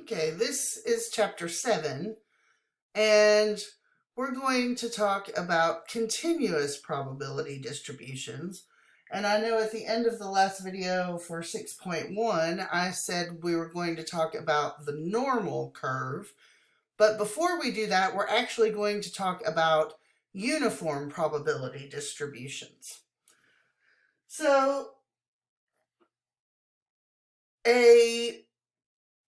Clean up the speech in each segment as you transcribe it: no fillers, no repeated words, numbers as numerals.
Okay, this is chapter 7, and we're going to talk about continuous probability distributions. And I know at the end of the last video for 6.1, I said we were going to talk about the normal curve. But before we do that, we're actually going to talk about uniform probability distributions. So, a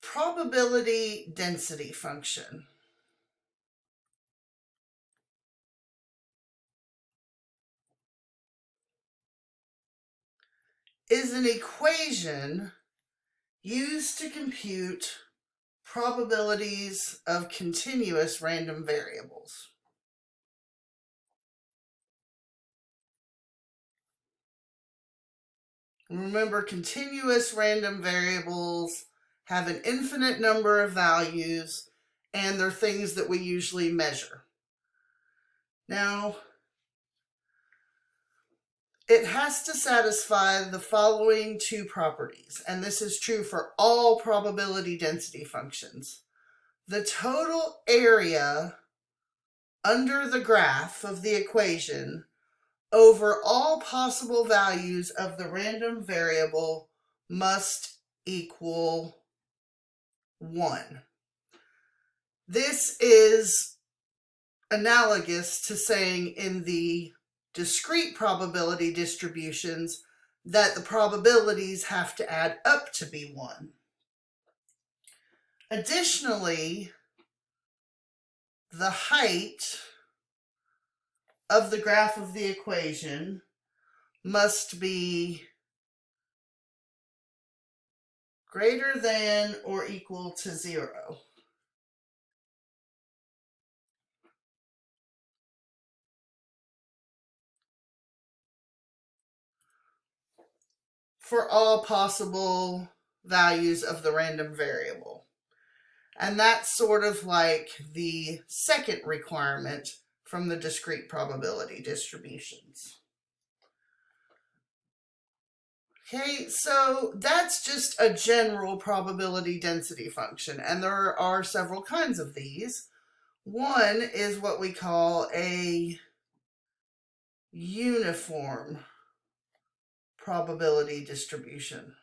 probability density function is an equation used to compute probabilities of continuous random variables. Remember, continuous random variables have an infinite number of values, and they're things that we usually measure. Now, it has to satisfy the following two properties, and this is true for all probability density functions. The total area under the graph of the equation over all possible values of the random variable must equal 1. This is analogous to saying in the discrete probability distributions that the probabilities have to add up to be 1. Additionally, the height of the graph of the equation must be greater than or equal to 0. For all possible values of the random variable. And that's sort of like the second requirement from the discrete probability distributions. Okay, so that's just a general probability density function, and there are several kinds of these. One is what we call a uniform probability distribution.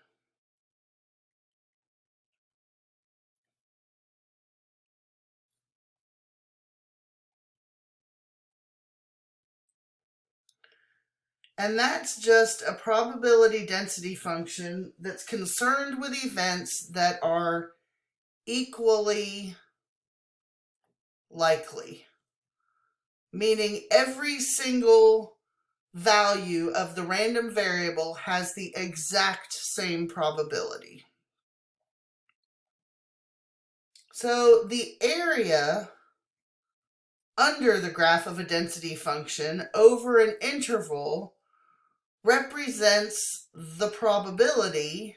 And that's just a probability density function that's concerned with events that are equally likely, meaning every single value of the random variable has the exact same probability. So the area under the graph of a density function over an interval represents the probability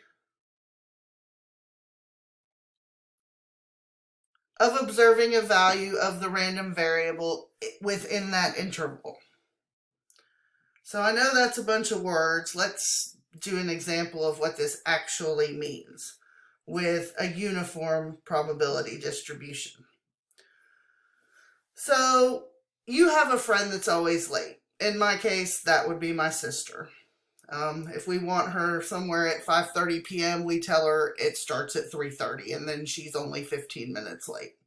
of observing a value of the random variable within that interval. So I know that's a bunch of words. Let's do an example of what this actually means with a uniform probability distribution. So you have a friend that's always late. In my case, that would be my sister. If we want her somewhere at 5:30 p.m., we tell her it starts at 3:30, and then she's only 15 minutes late.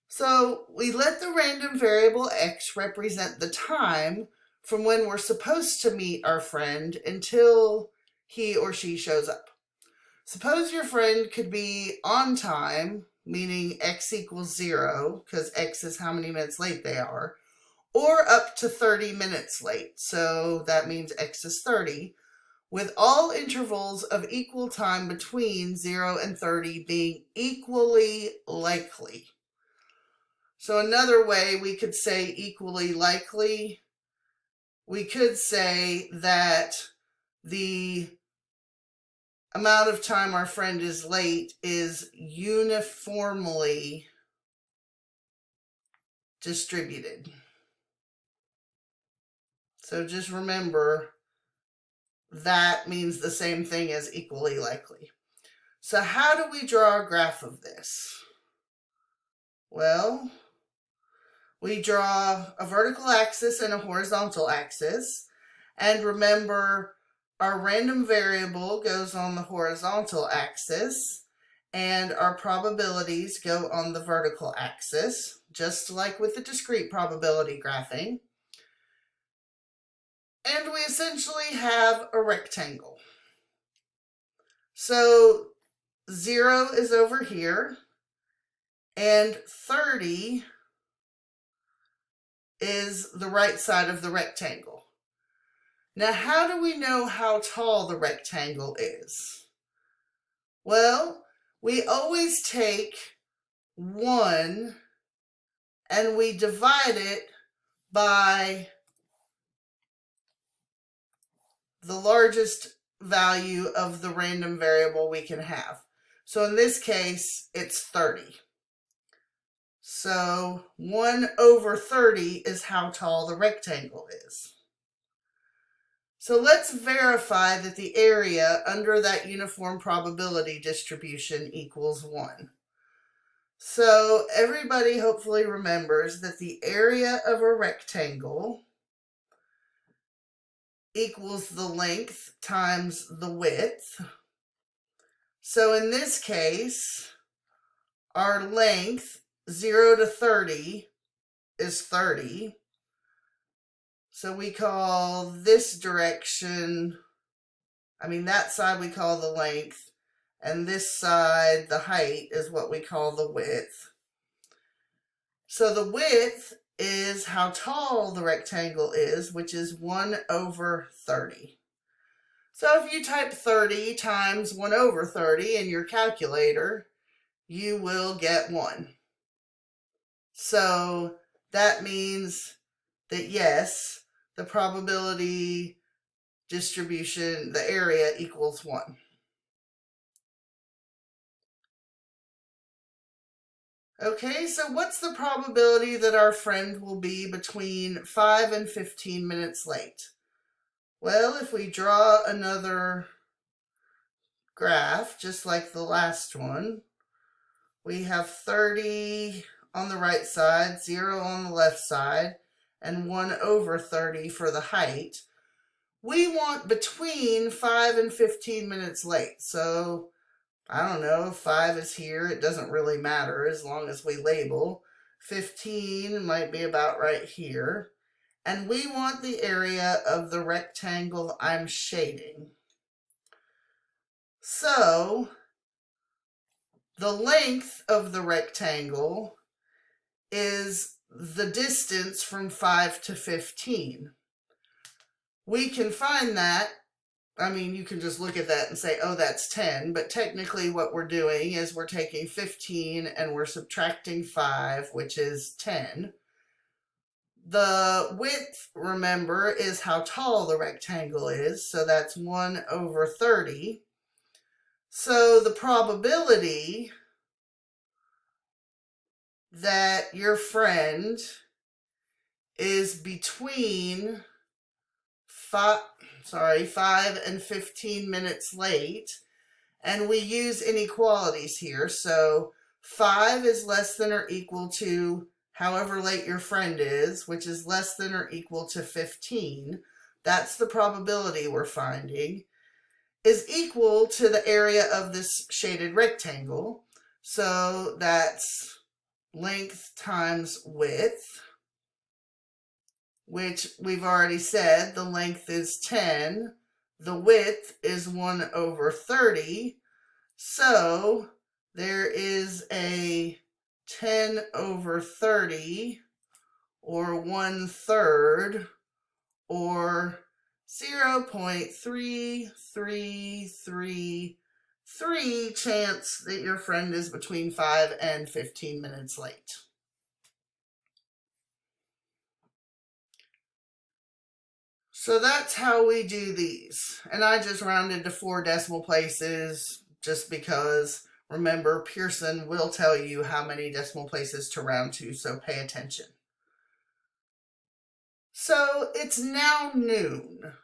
So we let the random variable x represent the time from when we're supposed to meet our friend until he or she shows up. Suppose your friend could be on time, meaning x equals 0, because x is how many minutes late they are, or up to 30 minutes late, so that means x is 30, with all intervals of equal time between 0 and 30 being equally likely. So another way we could say equally likely, we could say that the amount of time our friend is late is uniformly distributed. So just remember that means the same thing as equally likely. So how do we draw a graph of this? Well, we draw a vertical axis and a horizontal axis. And remember, our random variable goes on the horizontal axis and our probabilities go on the vertical axis, just like with the discrete probability graphing. And we essentially have a rectangle. So 0 is over here, and 30 is the right side of the rectangle. Now, how do we know how tall the rectangle is? Well, we always take 1 and we divide it by the largest value of the random variable we can have. So in this case, it's 30. So 1 over 30 is how tall the rectangle is. So let's verify that the area under that uniform probability distribution equals 1. So everybody hopefully remembers that the area of a rectangle equals the length times the width. So in this case, our length, 0 to 30, is 30. So we call this direction, that side we call the length, and this side, the height, is what we call the width. So the width is how tall the rectangle is, which is 1 over 30. So if you type 30 times 1 over 30 in your calculator, you will get 1. So that means that yes, the probability distribution, the area equals 1. Okay, so what's the probability that our friend will be between 5 and 15 minutes late? Well, if we draw another graph, just like the last one, we have 30 on the right side, 0 on the left side, and 1 over 30 for the height. We want between 5 and 15 minutes late. So I don't know, 5 is here. It doesn't really matter as long as we label. 15 might be about right here. And we want the area of the rectangle I'm shading. So the length of the rectangle is the distance from 5 to 15. We can find that. You can just look at that and say, oh, that's 10. But technically what we're doing is we're taking 15 and we're subtracting 5, which is 10. The width, remember, is how tall the rectangle is. So that's 1 over 30. So the probability that your friend is between 5 and 15 minutes late, and we use inequalities here. So 5 is less than or equal to however late your friend is, which is less than or equal to 15. That's the probability we're finding, is equal to the area of this shaded rectangle. So that's length times width, which we've already said the length is 10, the width is 1 over 30, so there is a 10 over 30, or 1/3, or 0.3333 chance that your friend is between 5 and 15 minutes late. So that's how we do these. And I just rounded to 4 decimal places just because, remember, Pearson will tell you how many decimal places to round to, so pay attention. So it's now noon.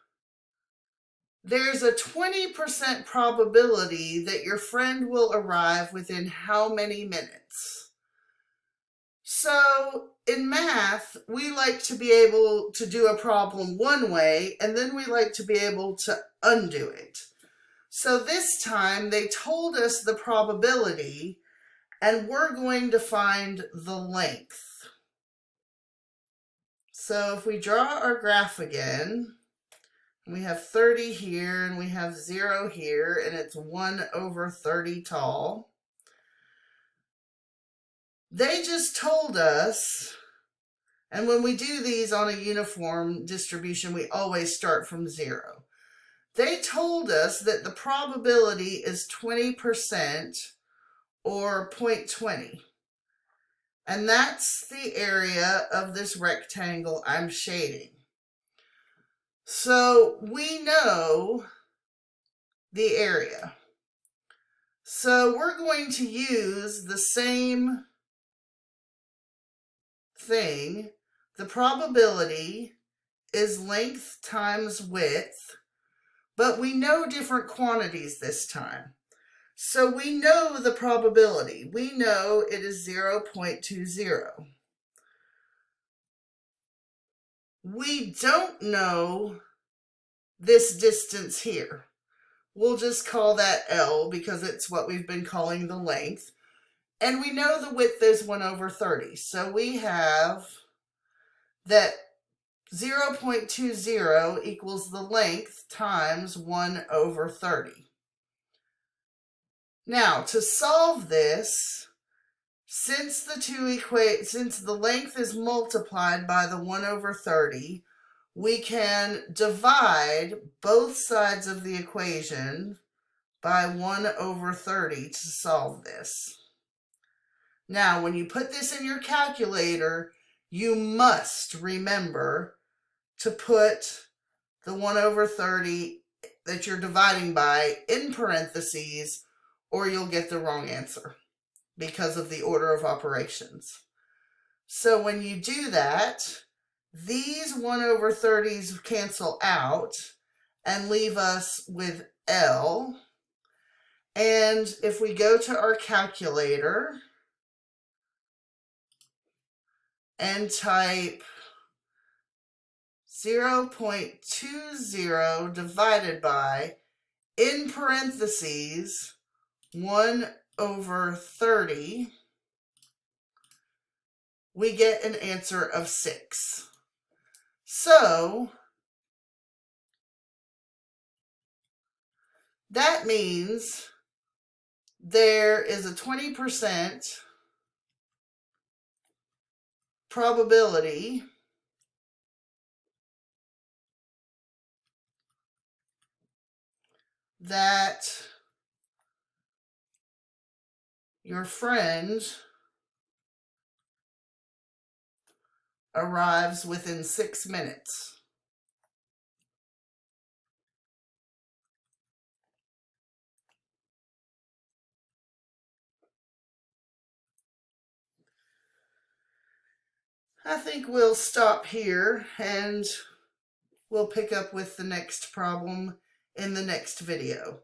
there's a 20% probability that your friend will arrive within how many minutes? So in math, we like to be able to do a problem one way, and then we like to be able to undo it. So this time they told us the probability, and we're going to find the length. So if we draw our graph again, we have 30 here and we have 0 here, and it's 1 over 30 tall. They just told us, and when we do these on a uniform distribution, we always start from 0. They told us that the probability is 20% or 0.20. And that's the area of this rectangle I'm shading. So we know the area. So we're going to use the same thing. The probability is length times width, but we know different quantities this time. So we know the probability. We know it is 0.20. We don't know this distance here. We'll just call that L because it's what we've been calling the length. And we know the width is 1 over 30. So we have that 0.20 equals the length times 1 over 30. Now, to solve this, since the length is multiplied by the 1 over 30, we can divide both sides of the equation by 1 over 30 to solve this. Now, when you put this in your calculator, you must remember to put the 1 over 30 that you're dividing by in parentheses, or you'll get the wrong answer because of the order of operations. So when you do that, these 1 over 30s cancel out and leave us with L. And if we go to our calculator and type 0.20 divided by, in parentheses, 1 over 30, we get an answer of 6. So that means there is a 20% probability that your friend arrives within 6 minutes. I think we'll stop here and we'll pick up with the next problem in the next video.